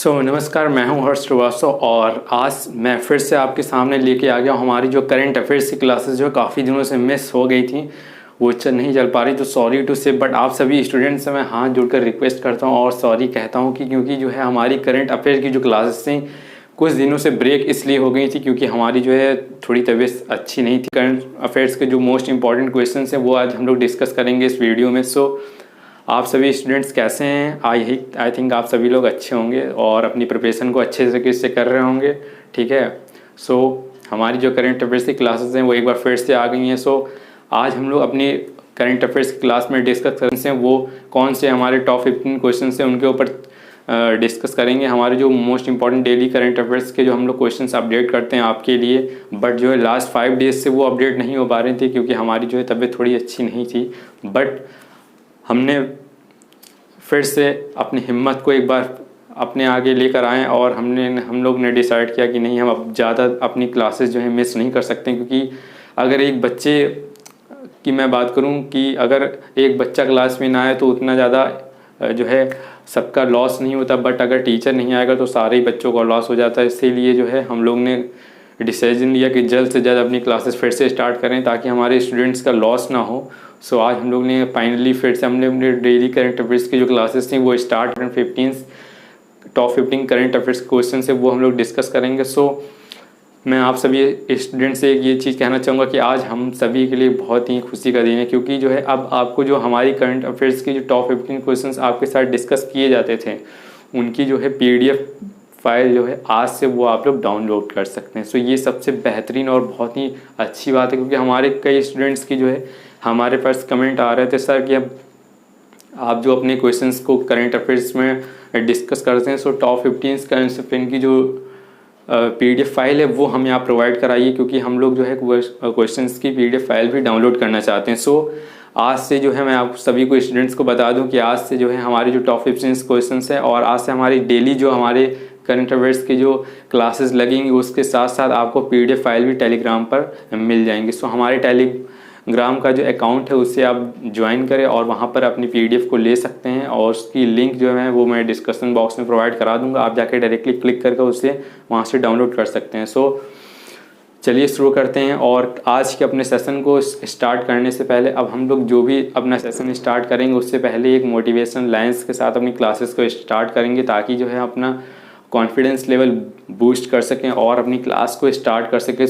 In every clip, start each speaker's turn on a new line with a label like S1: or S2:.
S1: नमस्कार, मैं हूं हर्ष श्रीवास्तव और आज मैं फिर से आपके सामने लेके आ गया हूं हमारी जो करंट अफेयर्स की क्लासेस जो काफ़ी दिनों से मिस हो गई थी, वो नहीं चल पा रही। तो सॉरी टू से, बट आप सभी स्टूडेंट्स से मैं हाथ जोड़कर रिक्वेस्ट करता हूं और सॉरी कहता हूं कि क्योंकि जो है हमारी करंट अफेयर की जो क्लासेस थी कुछ दिनों से ब्रेक इसलिए हो गई थी क्योंकि हमारी जो है थोड़ी तबीयत अच्छी नहीं थी। करंट अफेयर्स के जो मोस्ट इंपॉर्टेंट क्वेश्चन हैं वो आज हम लोग डिस्कस करेंगे इस वीडियो में। आप सभी स्टूडेंट्स कैसे हैं? आई थिंक आप सभी लोग अच्छे होंगे और अपनी प्रिपरेशन को अच्छे तरीके से कर रहे होंगे। ठीक है। हमारी जो करंट अफेयर्स की क्लासेस हैं वो एक बार फिर से आ गई हैं। आज हम लोग अपनी करंट अफेयर्स की क्लास में डिस्कस करते हैं वो कौन से हमारे टॉप 15 क्वेश्चन हैं उनके ऊपर डिस्कस करेंगे। हमारे जो most important daily current affairs के जो हम लोग क्वेश्चंस अपडेट करते हैं आपके लिए, बट जो है लास्ट 5 डेज से वो अपडेट नहीं हो पा रहे थे क्योंकि हमारी जो है तबीयत थोड़ी अच्छी नहीं थी। बट हमने फिर से अपनी हिम्मत को एक बार अपने आगे लेकर आए और हम लोग ने डिसाइड किया कि नहीं, हम अब ज़्यादा अपनी क्लासेस जो है मिस नहीं कर सकते। क्योंकि अगर एक बच्चे की मैं बात करूं कि अगर एक बच्चा क्लास में ना आए तो उतना ज़्यादा जो है सबका लॉस नहीं होता, बट अगर टीचर नहीं आएगा तो सारे ही बच्चों का लॉस हो जाता है। इसीलिए जो है हम लोग ने डिसीजन लिया कि जल्द से जल्द अपनी क्लासेस फिर से स्टार्ट करें ताकि हमारे स्टूडेंट्स का लॉस ना हो। आज हम लोग ने फाइनली फिर से हमने अपने डेली करंट अफेयर्स की जो क्लासेस थी वो start top 15 current affairs question से वो हम लोग डिस्कस करेंगे। मैं आप सभी स्टूडेंट्स से ये चीज़ कहना चाहूँगा कि आज हम सभी के लिए बहुत ही खुशी का दिन है क्योंकि जो है अब आपको जो हमारी करंट अफेयर्स की जो टॉप 15 क्वेश्चन आपके साथ डिस्कस किए जाते थे उनकी जो है PDF फाइल जो है आज से वो आप लोग डाउनलोड कर सकते हैं। ये सबसे बेहतरीन और बहुत ही अच्छी बात है क्योंकि हमारे कई स्टूडेंट्स की जो है हमारे पास कमेंट आ रहे थे, सर कि अब आप जो अपने क्वेश्चंस को करंट अफेयर्स में डिस्कस करते हैं टॉप 15 करंट अफेयर की जो PDF फाइल है वो हमें आप प्रोवाइड कराइए क्योंकि हम लोग जो है क्वेश्चंस की PDF फाइल भी डाउनलोड करना चाहते हैं। आज से जो है मैं आप सभी को स्टूडेंट्स को बता दूं कि आज से जो है हमारी जो टॉप 15 क्वेश्चंस है और आज से हमारी डेली जो हमारे करंट अफेयर्स की जो क्लासेस लगेंगी उसके साथ साथ आपको PDF फाइल भी टेलीग्राम पर मिल जाएंगे। हमारे टेलीग्राम का जो अकाउंट है उससे आप ज्वाइन करें और वहाँ पर अपनी PDF को ले सकते हैं और उसकी लिंक जो है वो मैं डिस्क्रिप्शन बॉक्स में प्रोवाइड करा दूँगा। आप जाके डायरेक्टली क्लिक करके उससे वहाँ से डाउनलोड कर सकते हैं। चलिए शुरू करते हैं। और आज के अपने सेशन को स्टार्ट करने से पहले अब हम लोग जो भी अपना सेशन स्टार्ट करेंगे उससे पहले एक मोटिवेशन लाइन्स के साथ अपनी क्लासेस को स्टार्ट करेंगे ताकि जो है अपना कॉन्फिडेंस लेवल बूस्ट कर सकें और अपनी क्लास को स्टार्ट कर सकें।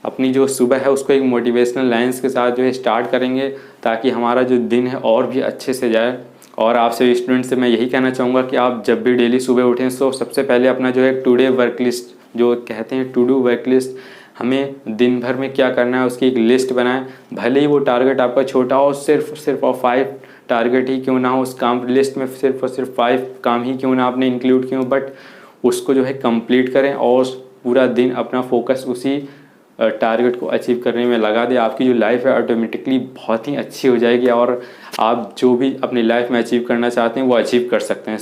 S1: अपनी जो सुबह है उसको एक मोटिवेशनल लाइन्स के साथ जो है स्टार्ट करेंगे ताकि हमारा जो दिन है और भी अच्छे से जाए। और आपसे स्टूडेंट से मैं यही कहना चाहूँगा कि आप जब भी डेली सुबह उठें सबसे पहले अपना जो है टुडे वर्क लिस्ट जो कहते हैं टू डू वर्क लिस्ट, हमें दिन भर में क्या करना है उसकी एक लिस्ट बनाएं। भले ही वो टारगेट आपका छोटा हो, सिर्फ और 5 टारगेट ही क्यों ना हो, उस काम लिस्ट में सिर्फ और सिर्फ 5 काम ही क्यों ना आपने इंक्लूड किए हो, बट उसको जो है कंप्लीट करें और पूरा दिन अपना फोकस उसी टारगेट को अचीव करने में लगा दें। आपकी जो लाइफ है ऑटोमेटिकली बहुत ही अच्छी हो जाएगी और आप जो भी अपनी लाइफ में अचीव करना चाहते हैं वो अचीव कर सकते हैं।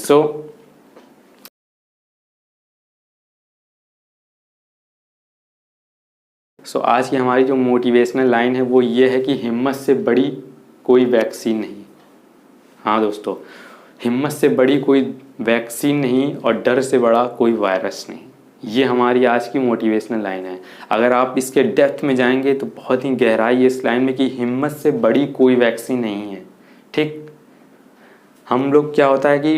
S1: आज की हमारी जो मोटिवेशनल लाइन है वो ये है कि हिम्मत से बड़ी कोई वैक्सीन नहीं। हाँ दोस्तों, हिम्मत से बड़ी कोई वैक्सीन नहीं और डर से बड़ा कोई वायरस नहीं। ये हमारी आज की मोटिवेशनल लाइन है। अगर आप इसके डेप्थ में जाएंगे तो बहुत ही गहराई है इस लाइन में कि हिम्मत से बड़ी कोई वैक्सीन नहीं है। ठीक, हम लोग क्या होता है कि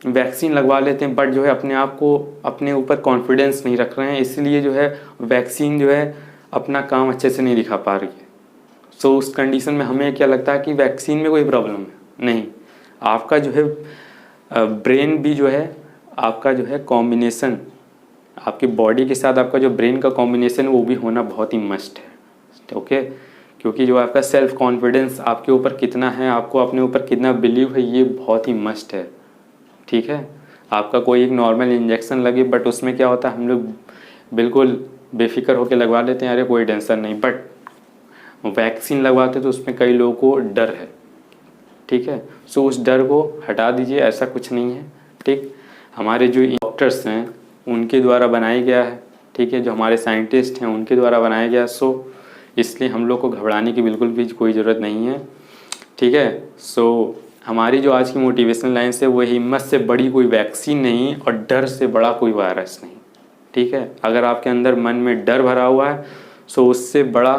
S1: वैक्सीन लगवा लेते हैं बट जो है अपने आप को अपने ऊपर कॉन्फिडेंस नहीं रख रहे हैं, इसलिए जो है वैक्सीन जो है अपना काम अच्छे से नहीं दिखा पा रही है। उस कंडीशन में हमें क्या लगता है कि वैक्सीन में कोई प्रॉब्लम है। नहीं, आपका जो है ब्रेन भी जो है आपका जो है कॉम्बिनेशन, आपकी बॉडी के साथ आपका जो ब्रेन का कॉम्बिनेशन वो भी होना बहुत ही मस्ट है। ओके, क्योंकि जो आपका सेल्फ कॉन्फिडेंस आपके ऊपर कितना है, आपको अपने ऊपर कितना बिलीव है, ये बहुत ही मस्ट है। ठीक है, आपका कोई एक नॉर्मल इंजेक्शन लगे बट उसमें क्या होता है हम लोग बिल्कुल बेफिक्र होकर लगवा लेते हैं, अरे कोई टेंशन नहीं, बट वैक्सीन लगवाते तो उसमें कई लोगों को डर है। ठीक है, उस डर को हटा दीजिए, ऐसा कुछ नहीं है। ठीक, हमारे जो डॉक्टर्स हैं उनके द्वारा बनाया गया है। ठीक है, जो हमारे साइंटिस्ट हैं उनके द्वारा बनाया गया, इसलिए हम लोग को घबराने की बिल्कुल भी कोई ज़रूरत नहीं है। ठीक है, हमारी जो आज की मोटिवेशनल लाइन है वो हिम्मत से बड़ी कोई वैक्सीन नहीं और डर से बड़ा कोई वायरस नहीं। ठीक है, अगर आपके अंदर मन में डर भरा हुआ है सो उससे बड़ा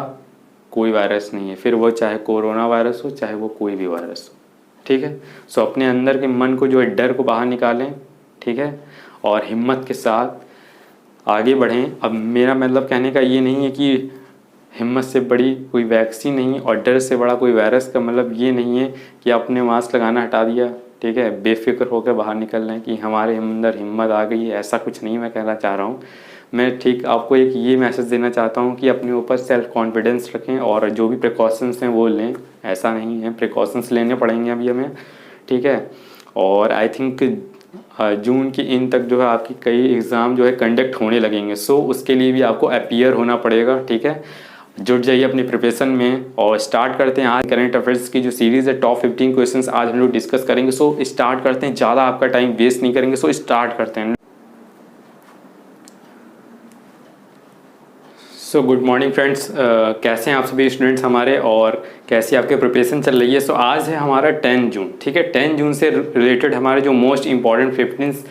S1: कोई वायरस नहीं है, फिर वो चाहे कोरोना वायरस हो चाहे वो कोई भी वायरस हो। ठीक है, सो अपने अंदर के मन को जो है डर को बाहर निकालें। ठीक है, और हिम्मत के साथ आगे बढ़ें। अब मेरा मतलब कहने का ये नहीं है कि हिम्मत से बड़ी कोई वैक्सीन नहीं और डर से बड़ा कोई वायरस का मतलब ये नहीं है कि आपने मास्क लगाना हटा दिया। ठीक है, बेफिक्र होकर बाहर निकल रहे हैं कि हमारे अंदर हिम्मत आ गई है, ऐसा कुछ नहीं मैं कहना चाह रहा हूँ। मैं ठीक आपको एक ये मैसेज देना चाहता हूँ कि अपने ऊपर सेल्फ कॉन्फिडेंस रखें और जो भी प्रिकॉशंस हैं वो लें। ऐसा नहीं है, प्रिकॉशंस लेने पड़ेंगे अभी हमें। ठीक है, और आई थिंक जून के इन तक जो है आपकी कई एग्ज़ाम जो है कंडक्ट होने लगेंगे, सो उसके लिए भी आपको अपीयर होना पड़ेगा। ठीक है, जुट जाइए अपनी प्रिपरेशन में और स्टार्ट करते हैं। आज करंट अफेयर्स की जो सीरीज़ है टॉप 15 क्वेश्चंस आज हम लोग डिस्कस करेंगे। सो स्टार्ट करते हैं, ज़्यादा आपका टाइम वेस्ट नहीं करेंगे। सो स्टार्ट करते हैं। सो गुड मॉर्निंग फ्रेंड्स, कैसे हैं आप सभी स्टूडेंट्स हमारे और कैसी आपकी प्रिपरेशन चल रही है। सो आज है हमारा 10 जून। ठीक है, 10 जून से रिलेटेड हमारे जो मोस्ट इंपॉर्टेंट 15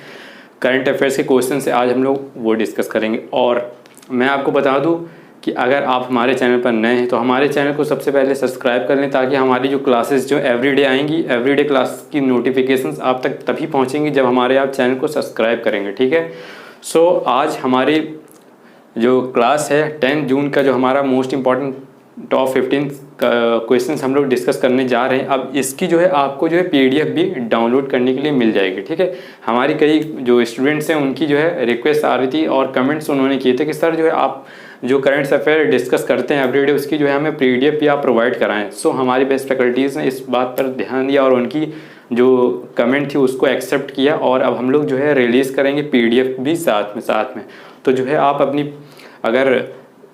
S1: करंट अफेयर्स के क्वेश्चन से आज हम लोग वो डिस्कस करेंगे। और मैं आपको बता दूं कि अगर आप हमारे चैनल पर नए हैं तो हमारे चैनल को सबसे पहले सब्सक्राइब कर लें, ताकि हमारी जो क्लासेस जो एवरीडे आएंगी, एवरीडे क्लास की नोटिफिकेशंस आप तक तभी पहुंचेंगी जब हमारे आप चैनल को सब्सक्राइब करेंगे। ठीक है, सो आज हमारी जो क्लास है 10 जून का जो हमारा मोस्ट इम्पॉर्टेंट टॉप 15 क्वेश्चंस हम लोग डिस्कस करने जा रहे हैं। अब इसकी जो है आपको जो है PDF भी डाउनलोड करने के लिए मिल जाएगी। ठीक है, हमारी कई जो स्टूडेंट्स हैं उनकी जो है रिक्वेस्ट आ रही थी और कमेंट्स उन्होंने किए थे कि सर जो है आप जो करंट अफेयर डिस्कस करते हैं एवरीडे उसकी जो है हमें PDF भी आप प्रोवाइड कराएं। सो हमारी बेस्ट फैकल्टीज़ ने इस बात पर ध्यान दिया और उनकी जो कमेंट थी उसको एक्सेप्ट किया और अब हम लोग जो है रिलीज़ करेंगे PDF भी साथ में। तो जो है आप अपनी अगर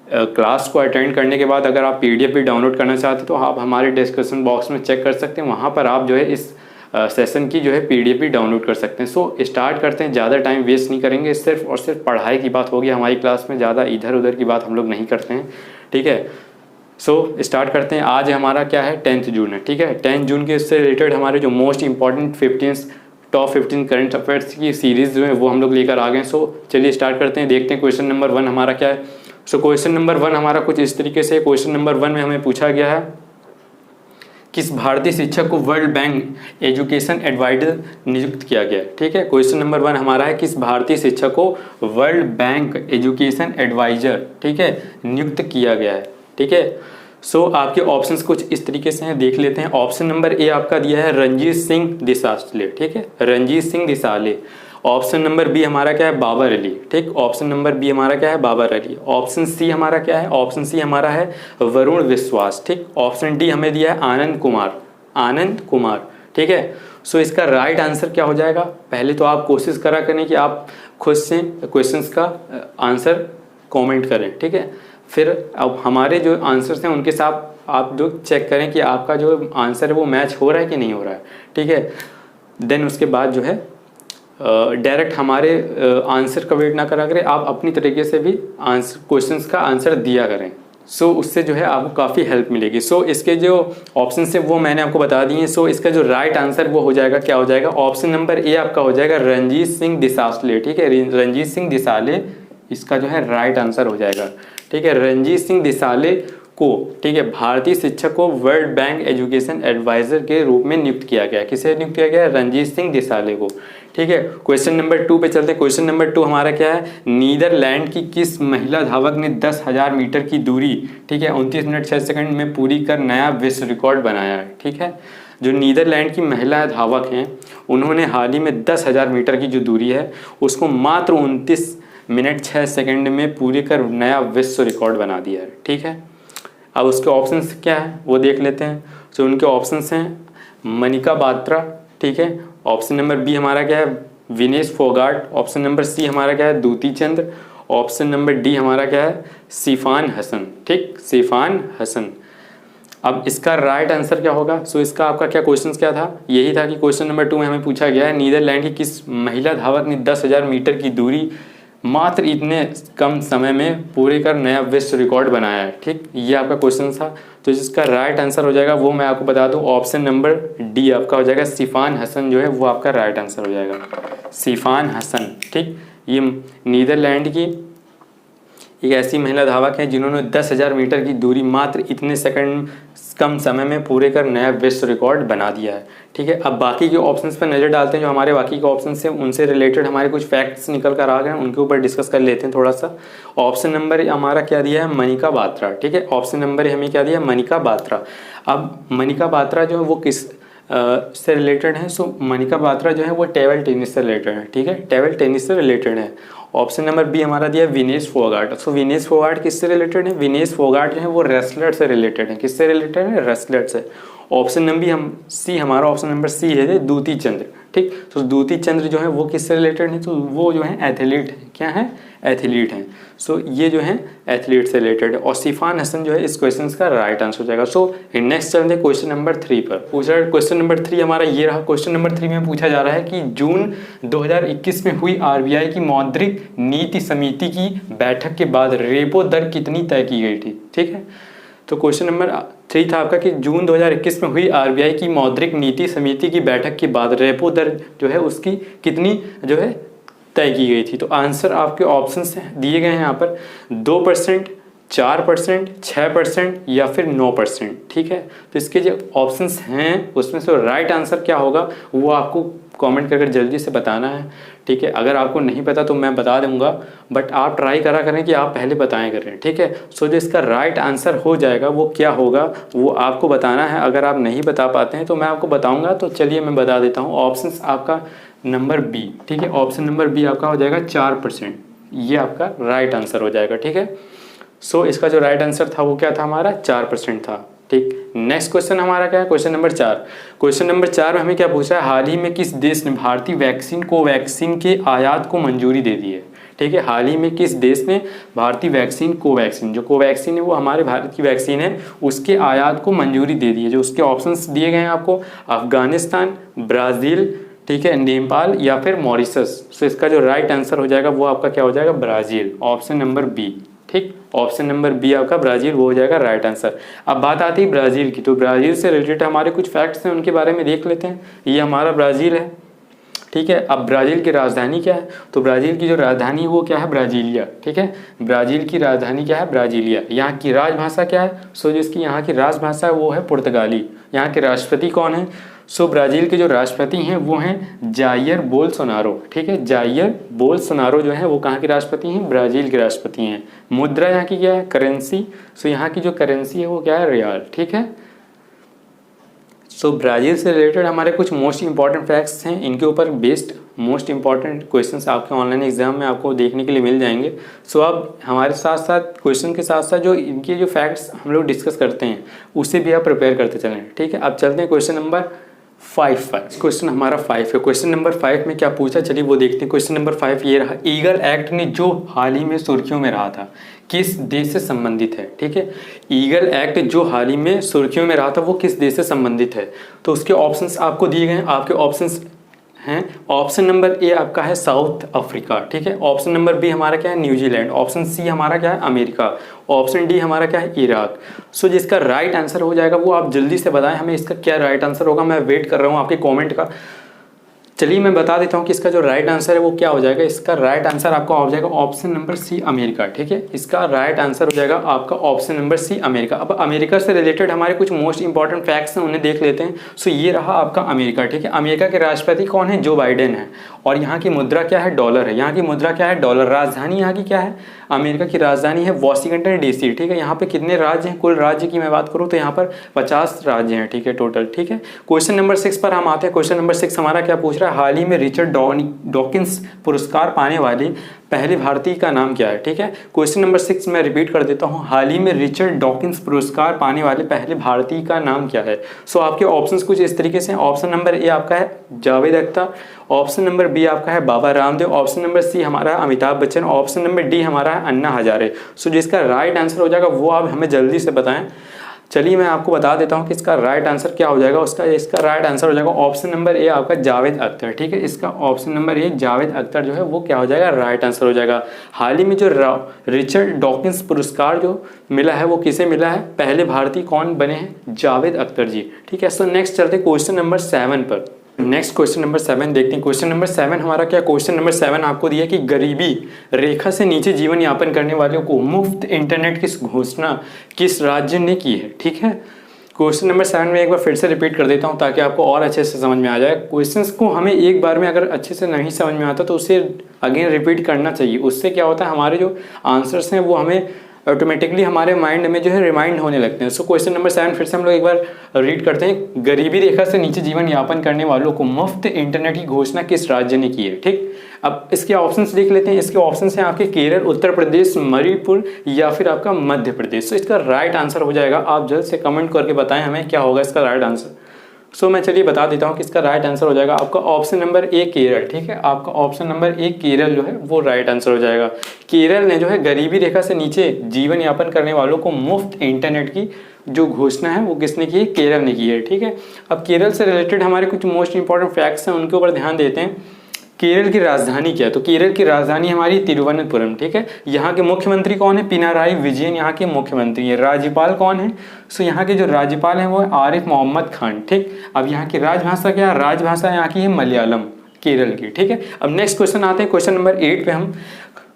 S1: क्लास को अटेंड करने के बाद अगर आप PDF भी डाउनलोड करना चाहते हैं तो आप हमारे डिस्क्रिप्शन बॉक्स में चेक कर सकते हैं, वहाँ पर आप जो है इस सेशन की जो है PDF भी डाउनलोड कर सकते हैं। सो स्टार्ट करते हैं, ज़्यादा टाइम वेस्ट नहीं करेंगे, सिर्फ और सिर्फ पढ़ाई की बात होगी हमारी क्लास में, ज़्यादा इधर उधर की बात हम लोग नहीं करते हैं। ठीक है, सो स्टार्ट करते हैं। आज हमारा क्या है 10 जून है। ठीक है, 10 जून के इससे रिलेटेड हमारे जो most important top 15 current affairs की सीरीज़ जो है वो हम लोग लेकर आ गए। सो चलिए स्टार्ट करते हैं, देखते हैं क्वेश्चन नंबर 1 हमारा क्या है। सो क्वेश्चन नंबर 1 हमारा कुछ इस तरीके से, क्वेश्चन नंबर 1 में हमें पूछा गया है किस भारतीय शिक्षक को वर्ल्ड बैंक एजुकेशन एडवाइजर नियुक्त किया गया है। ठीक है, क्वेश्चन नंबर 1 हमारा है किस भारतीय शिक्षक को वर्ल्ड बैंक एजुकेशन एडवाइजर ठीक है नियुक्त किया गया है। ठीक है, सो आपके ऑप्शंस कुछ इस तरीके से हैं, देख लेते हैं। ऑप्शन नंबर ए आपका दिया है रणजीत सिंह दिसाले। ठीक है, Ranjit Singh Disale. Option number B हमारा क्या है बाबर अली। ठीक, ऑप्शन नंबर बी हमारा क्या है बाबर अली। ऑप्शन सी हमारा क्या है, ऑप्शन सी हमारा है वरुण विश्वास। ठीक, ऑप्शन डी हमें दिया है आनंद कुमार। ठीक है, सो इसका राइट आंसर क्या हो जाएगा, पहले तो आप कोशिश करा करें कि आप खुद से क्वेश्चंस का आंसर कमेंट करें। ठीक है, फिर अब हमारे जो आंसर्स हैं उनके साथ आप जो चेक करें कि आपका जो आंसर है वो मैच हो रहा है कि नहीं हो रहा है। ठीक है, देन उसके बाद जो है डायरेक्ट हमारे आंसर का वेट ना करा करें, आप अपनी तरीके से भी आंसर क्वेश्चंस का आंसर दिया करें। सो उससे जो है आपको काफ़ी हेल्प मिलेगी। सो इसके जो ऑप्शन है वो मैंने आपको बता दिए। सो इसका जो राइट आंसर वो हो जाएगा, क्या हो जाएगा, ऑप्शन नंबर ए आपका हो जाएगा रणजीत सिंह दिसाले। ठीक है, रणजीत सिंह दिसाले इसका जो है राइट आंसर हो जाएगा। ठीक है, रणजीत सिंह दिसाले को ठीक है भारतीय शिक्षक को वर्ल्ड बैंक एजुकेशन एडवाइजर के रूप में नियुक्त किया गया। किसे नियुक्त किया गया, रणजीत सिंह दिसाले को। ठीक है, क्वेश्चन नंबर 2 पे चलते हैं। क्वेश्चन नंबर 2 हमारा क्या है, नीदरलैंड की किस महिला धावक ने 10,000 मीटर की दूरी ठीक है 29 मिनट 6 सेकंड में पूरी कर नया विश्व रिकॉर्ड बनाया है। ठीक है, जो नीदरलैंड की महिला धावक हैं उन्होंने हाल ही में 10,000 मीटर की जो दूरी है उसको मात्र 29 मिनट 6 सेकंड में पूरी कर नया विश्व रिकॉर्ड बना दिया है। ठीक है, अब उसके ऑप्शंस क्या है वो देख लेते हैं। तो उनके ऑप्शंस हैं मनिका बात्रा। ठीक है, ऑप्शन नंबर बी हमारा क्या है Vinesh Phogat. Option number C हमारा क्या है दूती चंद्र। ऑप्शन नंबर डी हमारा क्या है सिफान हसन। ठीक, सिफान हसन। अब इसका राइट आंसर क्या होगा, सो इसका आपका क्या क्वेश्चन क्या था, यही था कि क्वेश्चन नंबर 2 में हमें पूछा गया है नीदरलैंड की किस महिला धावक ने 10,000 मीटर की दूरी मात्र इतने कम समय में पूरे कर नया विश्व रिकॉर्ड बनाया है। ठीक, ये आपका क्वेश्चन था। तो जिसका राइट आंसर हो जाएगा वो मैं आपको बता दूं, ऑप्शन नंबर डी आपका हो जाएगा। सिफान हसन जो है वो आपका राइट आंसर हो जाएगा, सिफान हसन। ठीक, ये नीदरलैंड की एक ऐसी महिला धावक है जिन्होंने 10,000 मीटर की दूरी मात्र इतने सेकंड कम समय में पूरे कर नया विश्व रिकॉर्ड बना दिया है। ठीक है, अब बाकी के ऑप्शंस पर नज़र डालते हैं। जो हमारे बाकी के ऑप्शंस हैं उनसे रिलेटेड हमारे कुछ फैक्ट्स निकल कर आ गए हैं, उनके ऊपर डिस्कस कर लेते हैं थोड़ा सा। ऑप्शन नंबर हमारा क्या दिया है, मनिका बात्रा। ठीक है, ऑप्शन नंबर हमें क्या दिया है, मनिका बात्रा। अब मनिका बात्रा जो है वो किस से रिलेटेड है? सो मनिका बात्रा जो है वो टेबल टेनिस से रिलेटेड है। ठीक है, टेबल टेनिस से रिलेटेड है। ऑप्शन नंबर बी हमारा दिया विनेश फोगाट। सो विनेश फोगाट किससे रिलेटेड है? विनेश फोगाट जो है वो रेसलर से रिलेटेड है। किससे रिलेटेड है? रेसलर से। ऑप्शन नंबर सी हमारा ऑप्शन नंबर सी है दूती चंद्र। ठीक, तो दूती चंद्र जो है वो किससे रिलेटेड है? तो वो जो है एथलीट है। क्या है? एथलीट हैं। सो ये जो है एथलीट से रिलेटेड है। और सिफान हसन जो है इस क्वेश्चन का राइट आंसर हो जाएगा। सो नेक्स्ट चलते हैं क्वेश्चन नंबर 3 पर। पूछा क्वेश्चन नंबर 3 हमारा ये रहा। क्वेश्चन नंबर 3 में पूछा जा रहा है कि जून 2021 में हुई आरबीआई की मौद्रिक नीति समिति की बैठक के बाद रेपो दर कितनी तय की गई थी? ठीक है, तो क्वेश्चन नंबर 3 था आपका कि जून 2021 में हुई आरबीआई की मौद्रिक नीति समिति की बैठक के बाद रेपो दर जो है उसकी कितनी जो है तय की गई थी। तो आंसर आपके ऑप्शंस दिए गए हैं यहाँ पर 2%, 4%, 6% या फिर 9%। ठीक है, तो इसके जो ऑप्शंस हैं उसमें से राइट आंसर क्या होगा वो आपको कमेंट करके जल्दी से बताना है। ठीक है, अगर आपको नहीं पता तो मैं बता दूंगा, बट आप ट्राई करा करें कि आप पहले बताएं करें। ठीक है, सो जो इसका राइट आंसर हो जाएगा वो क्या होगा वो आपको बताना है। अगर आप नहीं बता पाते हैं तो मैं आपको बताऊंगा। तो चलिए मैं बता देता हूँ। ऑप्शंस आपका नंबर बी। ठीक है, ऑप्शन नंबर बी आपका हो जाएगा 4%। ये आपका राइट आंसर हो जाएगा। ठीक है, सो इसका जो राइट आंसर था वो क्या था हमारा? 4% था। ठीक, नेक्स्ट क्वेश्चन हमारा क्या है? Question number 4। क्वेश्चन नंबर 4 में हमें क्या पूछा है? हाल ही में किस देश ने भारतीय वैक्सीन कोवैक्सीन के आयात को मंजूरी दे दी है? ठीक है, हाल ही में किस देश ने भारतीय वैक्सीन कोवैक्सीन, जो कोवैक्सीन है वो हमारे भारत की वैक्सीन है, उसके आयात को मंजूरी दे दी है? जो उसके ऑप्शंस दिए गए हैं आपको, अफगानिस्तान, ब्राज़ील, ठीक है, नेपाल या फिर मॉरिशस। सो इसका जो राइट आंसर हो जाएगा वो आपका क्या हो जाएगा? Brazil, option number B. ठीक, ऑप्शन नंबर बी आपका ब्राज़ील वो हो जाएगा राइट आंसर। अब बात आती है ब्राज़ील की, तो ब्राज़ील से रिलेटेड हमारे कुछ फैक्ट्स हैं उनके बारे में देख लेते हैं। ये हमारा ब्राज़ील है। ठीक है, अब ब्राज़ील की राजधानी क्या है? तो ब्राज़ील की जो राजधानी है वो क्या है? ब्राज़ीलिया। ठीक है, ब्राज़ील की राजधानी क्या है? ब्राज़ीलिया। यहाँ की राजभाषा क्या है? सो जिसकी यहाँ की राजभाषा है वो है पुर्तगाली। यहाँ के राष्ट्रपति कौन है? सो ब्राज़ील के जो राष्ट्रपति हैं वो हैं जाइयर बोल्सोनारो। ठीक है, जाइयर बोल्सोनारो जो है वो कहाँ के राष्ट्रपति हैं? ब्राज़ील के राष्ट्रपति हैं। मुद्रा यहाँ की क्या है? करेंसी। सो यहाँ की जो करेंसी है वो क्या है? रियाल। ठीक है, सो ब्राज़ील से रिलेटेड हमारे कुछ मोस्ट इंपॉर्टेंट फैक्ट्स हैं, इनके ऊपर बेस्ड मोस्ट इंपॉर्टेंट क्वेश्चंस आपके ऑनलाइन एग्जाम में आपको देखने के लिए मिल जाएंगे। सो अब हमारे साथ साथ क्वेश्चन के साथ साथ जो इनके जो फैक्ट्स हम लोग डिस्कस करते हैं उससे भी आप प्रिपेयर करते चलें। ठीक है, अब चलते हैं क्वेश्चन नंबर 5 पर। क्वेश्चन हमारा 5 है। क्वेश्चन नंबर 5 में क्या पूछा, चलिए वो देखते हैं। क्वेश्चन नंबर 5 ये रहा, ईगल एक्ट ने जो हाल ही में सुर्खियों में रहा था किस देश से संबंधित है? ठीक है, ईगल एक्ट जो हाल ही में सुर्खियों में रहा था वो किस देश से संबंधित है? तो उसके ऑप्शंस आपको दिए गए हैं। आपके ऑप्शंस हैं, ऑप्शन नंबर ए आपका है साउथ अफ्रीका। ठीक है, ऑप्शन नंबर बी हमारा क्या है? न्यूजीलैंड। ऑप्शन सी हमारा क्या है? अमेरिका। ऑप्शन डी हमारा क्या है? इराक। सो जिसका राइट आंसर हो जाएगा वो आप जल्दी से बताएं हमें इसका क्या राइट आंसर होगा। मैं वेट कर रहा हूँ आपके कॉमेंट का। चलिए मैं बता देता हूँ कि इसका जो राइट आंसर है वो क्या हो जाएगा। इसका राइट आंसर आपका हो जाएगा ऑप्शन नंबर सी अमेरिका। ठीक है, इसका राइट आंसर हो जाएगा आपका ऑप्शन नंबर सी अमेरिका। अब अमेरिका से रिलेटेड हमारे कुछ मोस्ट इंपॉर्टेंट फैक्ट्स हैं उन्हें देख लेते हैं। सो ये रहा आपका अमेरिका। ठीक है, अमेरिका के राष्ट्रपति कौन है? जो बाइडेन है। और यहाँ की मुद्रा क्या है? डॉलर है। यहाँ की मुद्रा क्या है? डॉलर। राजधानी यहाँ की क्या है? अमेरिका की राजधानी है वॉशिंगटन डीसी। ठीक है, यहाँ पे कितने राज्य हैं? कुल राज्य की मैं बात करूँ तो यहाँ पर 50 राज्य हैं। ठीक है, टोटल। ठीक है, क्वेश्चन नंबर 6 पर हम आते हैं। क्वेश्चन नंबर 6 हमारा क्या पूछ रहा है? हाल ही में रिचर्ड डॉकिंस पुरस्कार पाने वाली पहले भारतीय का नाम क्या है? ठीक है, क्वेश्चन नंबर 6 मैं रिपीट कर देता हूँ। हाल ही में रिचर्ड डॉकिंस पुरस्कार पाने वाले पहले भारतीय का नाम क्या है? सो आपके ऑप्शंस कुछ इस तरीके से हैं। ऑप्शन नंबर ए आपका है Javed Akhtar. Option number B आपका है Baba Ramdev. Option number C हमारा Amitabh Bachchan. Option number D हमारा है अन्ना हजारे। सो जिसका राइट आंसर हो जाएगा वो आप हमें जल्दी से बताएं। चलिए मैं आपको बता देता हूँ कि इसका राइट आंसर क्या हो जाएगा। इसका राइट आंसर हो जाएगा ऑप्शन नंबर ए आपका जावेद अख्तर। ठीक है, इसका ऑप्शन नंबर ए जावेद अख्तर जो है वो क्या हो जाएगा, राइट आंसर हो जाएगा। हाल ही में जो रिचर्ड डॉकिंस पुरस्कार जो मिला है वो किसे मिला है, पहले भारतीय कौन बने हैं, जावेद अख्तर जी। ठीक है, सो नेक्स्ट चलते हैं क्वेश्चन नंबर 7 पर। नेक्स्ट क्वेश्चन नंबर 7 देखते हैं। क्वेश्चन नंबर 7 हमारा क्या, क्वेश्चन नंबर 7 आपको दिया कि गरीबी रेखा से नीचे जीवन यापन करने वालों को मुफ्त इंटरनेट की घोषणा किस राज्य ने की है। ठीक है, क्वेश्चन नंबर 7 में एक बार फिर से रिपीट कर देता हूं ताकि आपको और अच्छे से समझ में आ जाए। क्वेश्चंस को हमें एक बार में अगर अच्छे से नहीं समझ में आता तो उसे अगेन रिपीट करना चाहिए। उससे क्या होता है, हमारे जो आंसर्स हैं वो हमें ऑटोमेटिकली हमारे माइंड में जो है रिमाइंड होने लगते हैं। सो क्वेश्चन नंबर 7 फिर से हम लोग एक बार रीड करते हैं। गरीबी रेखा से नीचे जीवन यापन करने वालों को मुफ्त इंटरनेट की घोषणा किस राज्य ने की है। ठीक, अब इसके ऑप्शंस लिख लेते हैं। इसके ऑप्शंस हैं आपके केरल, उत्तर प्रदेश, मणिपुर या फिर आपका मध्य प्रदेश। तो इसका राइट आंसर हो जाएगा, आप जल्द से कमेंट करके बताएं हमें क्या होगा इसका राइट आंसर। सो मैं चलिए बता देता हूँ कि इसका राइट आंसर हो जाएगा आपका ऑप्शन नंबर ए केरल। ठीक है, आपका ऑप्शन नंबर ए केरल जो है वो राइट आंसर हो जाएगा। केरल ने जो है गरीबी रेखा से नीचे जीवन यापन करने वालों को मुफ्त इंटरनेट की जो घोषणा है वो किसने की है, केरल ने की है। ठीक है, अब केरल से रिलेटेड हमारे कुछ मोस्ट इंपॉर्टेंट फैक्ट्स हैं, उनके ऊपर ध्यान देते हैं। केरल की राजधानी क्या है, तो केरल की राजधानी हमारी तिरुवनंतपुरम। ठीक है, यहाँ के मुख्यमंत्री कौन है, पिनाराई विजयन यहाँ के मुख्यमंत्री है। राज्यपाल कौन है, सो यहाँ के जो राज्यपाल हैं वो आरिफ मोहम्मद खान। ठीक, अब यहाँ की राजभाषा क्या है, राजभाषा यहाँ की है मलयालम, केरल की। ठीक है, अब नेक्स्ट क्वेश्चन आते हैं क्वेश्चन नंबर 8 पे हम।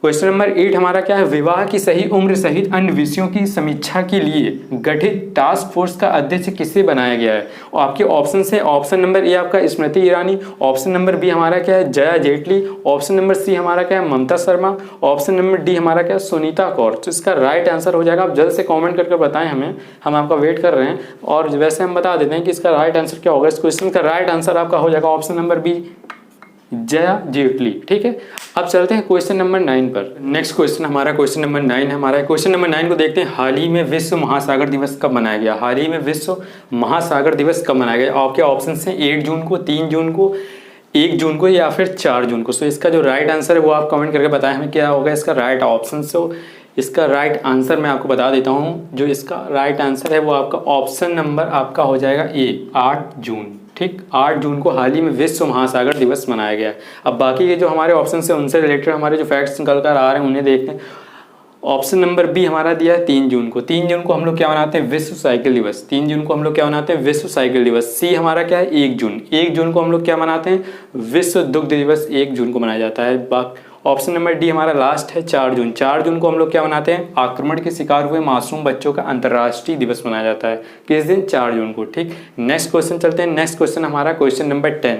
S1: क्वेश्चन नंबर 8 हमारा क्या है, विवाह की सही उम्र सहित अन्य विषयों की समीक्षा के लिए गठित टास्क फोर्स का अध्यक्ष किसे बनाया गया है। और आपके ऑप्शन है, ऑप्शन नंबर ए आपका Smriti Irani, option number B हमारा क्या है, Jaya Jaitley, option number C हमारा क्या है, Mamta Sharma, option number D हमारा क्या है, सुनीता कौर। तो इसका राइट आंसर हो जाएगा, आप जल्द से कॉमेंट करके बताएं हमें, हम आपका वेट कर रहे हैं। और वैसे हम बता देते हैं कि इसका राइट आंसर क्या होगा। इस क्वेश्चन का राइट आंसर आपका हो जाएगा option number B, Jaya Jaitley. ठीक है, अब चलते हैं क्वेश्चन नंबर 9 पर। नेक्स्ट क्वेश्चन हमारा क्वेश्चन नंबर 9 है। हमारा क्वेश्चन नंबर 9 को देखते हैं। हाल ही में विश्व महासागर दिवस कब मनाया गया, हाल ही में विश्व महासागर दिवस कब मनाया गया। आपके ऑप्शन हैं 8 जून को, 3 जून को, 1 जून को या फिर 4 जून को। सो इसका जो राइट आंसर है वो आप कमेंट करके बताएं हमें क्या होगा इसका राइट ऑप्शन। सो इसका राइट आंसर मैं आपको बता देता हूँ, जो इसका राइट आंसर है वो आपका ऑप्शन नंबर आपका हो जाएगा ए, 8 जून। ठीक, 8 जून को हाल ही में विश्व महासागर दिवस मनाया गया है। अब बाकी के जो हमारे ऑप्शन है उनसे रिलेटेड हमारे जो फैक्ट्स निकल कर आ रहे हैं उन्हें देखते हैं। ऑप्शन नंबर बी हमारा दिया है 3 जून को। 3 जून को हम लोग क्या मनाते हैं, विश्व साइकिल दिवस। 3 जून को हम लोग क्या मनाते हैं, विश्व साइकिल दिवस। सी हमारा क्या है, 1 जून। 1 जून को हम लोग क्या मनाते हैं, विश्व दुग्ध दिवस 1 जून को मनाया जाता है। ऑप्शन नंबर डी हमारा लास्ट है 4 जून। 4 जून को हम लोग क्या मनाते हैं, आक्रमण के शिकार हुए मासूम बच्चों का अंतर्राष्ट्रीय दिवस मनाया जाता है। किस दिन, 4 जून को। ठीक, नेक्स्ट क्वेश्चन चलते हैं। नेक्स्ट क्वेश्चन हमारा क्वेश्चन नंबर 10।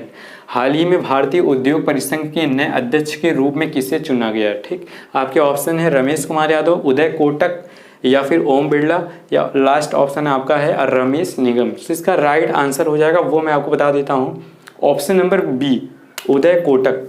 S1: हाल ही में भारतीय उद्योग परिसंघ के नए अध्यक्ष के रूप में किसे चुना गया है। ठीक, आपके ऑप्शन है रमेश कुमार यादव, उदय कोटक या फिर ओम बिरला, या लास्ट ऑप्शन आपका है रमेश निगम। तो इसका राइट आंसर हो जाएगा वो मैं आपको बता देता हूँ, option number B, Uday Kotak.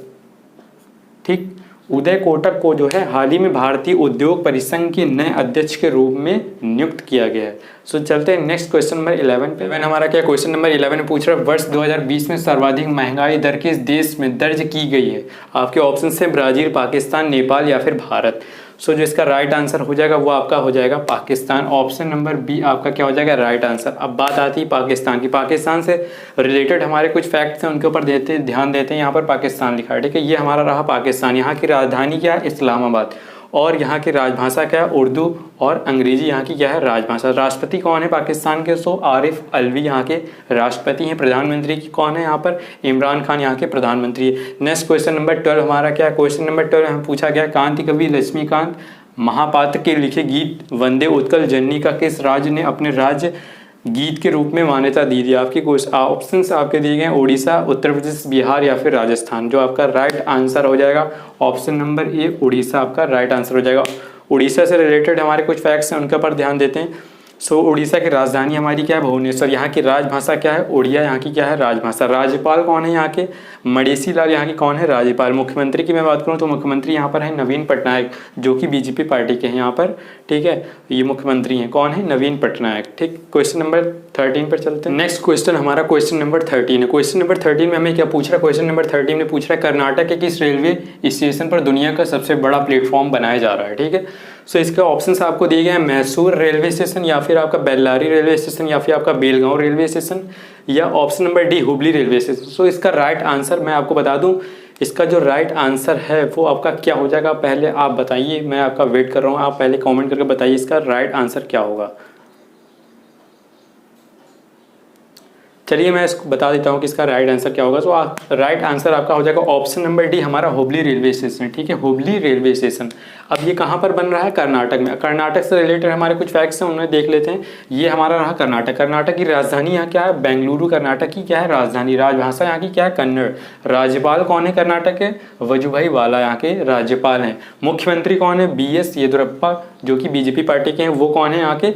S1: ठीक, उदय कोटक को जो है हाल ही में भारतीय उद्योग परिसंघ के नए अध्यक्ष के रूप में नियुक्त किया गया है। सो चलते हैं नेक्स्ट क्वेश्चन नंबर 11 पे। हमारा क्या क्वेश्चन नंबर 11 में पूछ रहा है, वर्ष 2020 में सर्वाधिक महंगाई दर किस देश में दर्ज की गई है। आपके ऑप्शन है ब्राजील, पाकिस्तान, नेपाल या फिर भारत। सो जो इसका राइट आंसर हो जाएगा वो आपका हो जाएगा पाकिस्तान। ऑप्शन नंबर बी आपका क्या हो जाएगा, राइट आंसर। अब बात आती है पाकिस्तान की। पाकिस्तान से रिलेटेड हमारे कुछ फैक्ट्स हैं उनके ऊपर ध्यान देते हैं। यहाँ पर पाकिस्तान लिखा है, ठीक है, ये हमारा रहा पाकिस्तान। यहाँ की राजधानी क्या है, इस्लामाबाद, और यहाँ की राजभाषा क्या है, उर्दू, और अंग्रेजी यहाँ की क्या है, राजभाषा। राष्ट्रपति कौन है पाकिस्तान के, सो आरिफ अलवी यहाँ के राष्ट्रपति हैं। प्रधानमंत्री की कौन है यहाँ पर, इमरान खान यहाँ के प्रधानमंत्री है। नेक्स्ट क्वेश्चन नंबर 12 हमारा क्या है, क्वेश्चन नंबर 12 हमें पूछा गया, कांति कवि लक्ष्मीकांत महापात्र के लिखे गीत वंदे उत्कल जननी का किस राज्य ने अपने राज्य गीत के रूप में मान्यता दी थी। आपकी ऑप्शंस आपके दिए गए हैं, उड़ीसा, उत्तर प्रदेश, बिहार या फिर राजस्थान। जो आपका राइट आंसर हो जाएगा ऑप्शन नंबर ए, उड़ीसा आपका राइट आंसर हो जाएगा। उड़ीसा से रिलेटेड हमारे कुछ फैक्ट्स हैं उनके ऊपर ध्यान देते हैं। सो उड़ीसा की राजधानी हमारी क्या है, भुवनेश्वर। यहाँ की राजभाषा क्या है, उड़िया यहाँ की क्या है, राजभाषा। राज्यपाल कौन है यहाँ के, मणेशी लाल यहाँ की कौन है, राज्यपाल। मुख्यमंत्री की मैं बात करूँ तो मुख्यमंत्री यहाँ पर है नवीन पटनायक, जो कि बीजेपी पार्टी के हैं यहाँ पर, ठीक है, ये मुख्यमंत्री हैं। कौन है, नवीन पटनायक। ठीक, क्वेश्चन नंबर 13 पर चलते हैं। नेक्स्ट क्वेश्चन हमारा क्वेश्चन नंबर 13 है। क्वेश्चन नंबर 13 में हमें क्या पूछ रहा है, क्वेश्चन नंबर 13 में पूछ रहा है, कर्नाटक के किस रेलवे स्टेशन पर दुनिया का सबसे बड़ा प्लेटफॉर्म बनाया जा रहा है। ठीक है, सो इसके ऑप्शंस आपको दिए गए हैं, मैसूर रेलवे स्टेशन, या फिर आपका बेल्लारी रेलवे स्टेशन, या फिर आपका बेलगांव रेलवे स्टेशन, या option number D Hubli railway station. So इसका राइट आंसर मैं आपको बता दूं, इसका जो राइट आंसर है वो आपका क्या हो जाएगा, पहले आप बताइए, मैं आपका वेट कर रहा हूँ, आप पहले कमेंट करके बताइए इसका राइट आंसर क्या होगा। चलिए मैं इसको बता देता हूँ कि इसका राइट आंसर क्या होगा। तो राइट आंसर आपका हो जाएगा ऑप्शन नंबर डी, हमारा हुबली रेलवे स्टेशन। ठीक है, हुबली रेलवे स्टेशन। अब ये कहाँ पर बन रहा है, कर्नाटक में। कर्नाटक से रिलेटेड हमारे कुछ फैक्ट्स हैं, उन्हें देख लेते हैं। ये हमारा रहा कर्नाटक। कर्नाटक की राजधानी यहाँ क्या है, बेंगलुरु कर्नाटक की क्या है राजधानी। राजभाषा यहाँ की क्या है, कन्नड़। राज्यपाल कौन है कर्नाटक के, वजुभाई वाला यहाँ के राज्यपाल हैं। मुख्यमंत्री कौन है, BS येदियुरप्पा, जो कि BJP पार्टी के हैं, वो कौन है यहाँ के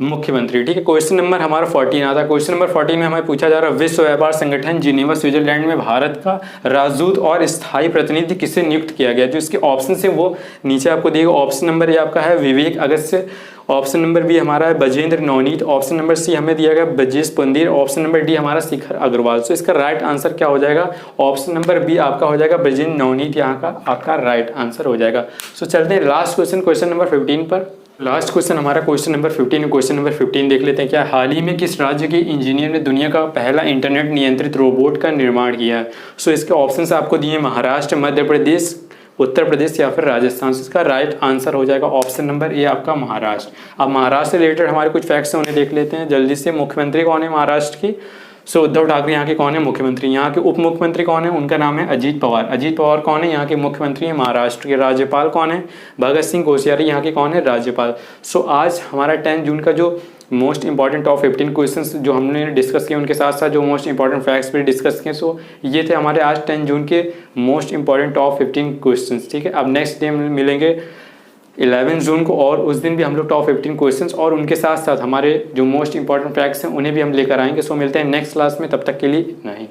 S1: मुख्यमंत्री। ठीक है, क्वेश्चन नंबर हमारा 14 आता है। क्वेश्चन नंबर 14 में हमें पूछा जा रहा है, विश्व व्यापार संगठन जिनेवा स्विट्जरलैंड में भारत का राजदूत और स्थायी प्रतिनिधि किसे नियुक्त किया गया। जो इसके ऑप्शन है वो नीचे आपको दिएगा। ऑप्शन नंबर ए आपका है Vivek Agastya, option number B हमारा है Bajendra Navneet, option number C हमें दिया गया Brajesh Pandit, option number D हमारा शिखर अग्रवाल। सो इसका राइट आंसर क्या हो जाएगा, ऑप्शन नंबर बी आपका हो जाएगा ब्रजेंद्र नवनीत, यहाँ का आपका राइट आंसर हो जाएगा। सो चलते हैं लास्ट क्वेश्चन, क्वेश्चन नंबर 15 पर। लास्ट क्वेश्चन हमारा क्वेश्चन नंबर 15। क्वेश्चन नंबर 15 देख लेते हैं। क्या हाल ही में किस राज्य के इंजीनियर ने दुनिया का पहला इंटरनेट नियंत्रित रोबोट का निर्माण किया है। सो इसके ऑप्शंस आपको दिए महाराष्ट्र, मध्य प्रदेश, उत्तर प्रदेश या फिर राजस्थान। से इसका राइट आंसर हो जाएगा ऑप्शन नंबर ए आपका महाराष्ट्र। अब महाराष्ट्र से रिलेटेड हमारे कुछ फैक्ट्स हैं, उन्हें देख लेते हैं जल्दी से। मुख्यमंत्री कौन है महाराष्ट्र की, सो उद्धव ठाकरे यहाँ के कौन है मुख्यमंत्री। यहाँ के उप मुख्यमंत्री कौन है, उनका नाम है अजीत पवार। अजीत पवार कौन है, यहाँ के मुख्यमंत्री है महाराष्ट्र के। राज्यपाल कौन है, भगत सिंह कोश्यारी, यहाँ के कौन है राज्यपाल। सो आज हमारा 10 जून का जो मोस्ट इंपॉर्टेंट टॉप 15 क्वेश्चंस जो हमने डिस्कस किए, उनके साथ साथ जो मोस्ट इंपॉर्टेंट फैक्ट्स भी डिस्कस किए। सो ये थे हमारे आज 10 जून के मोस्ट इंपॉर्टेंट टॉप 15 क्वेश्चंस। ठीक है, अब नेक्स्ट डे मिलेंगे 11 जून को, और उस दिन भी हम लोग टॉप 15 क्वेश्चंस और उनके साथ साथ हमारे जो मोस्ट इंपॉर्टेंट फैक्ट्स हैं उन्हें भी हम लेकर आएंगे। सो मिलते हैं नेक्स्ट क्लास में, तब तक के लिए इतना ही।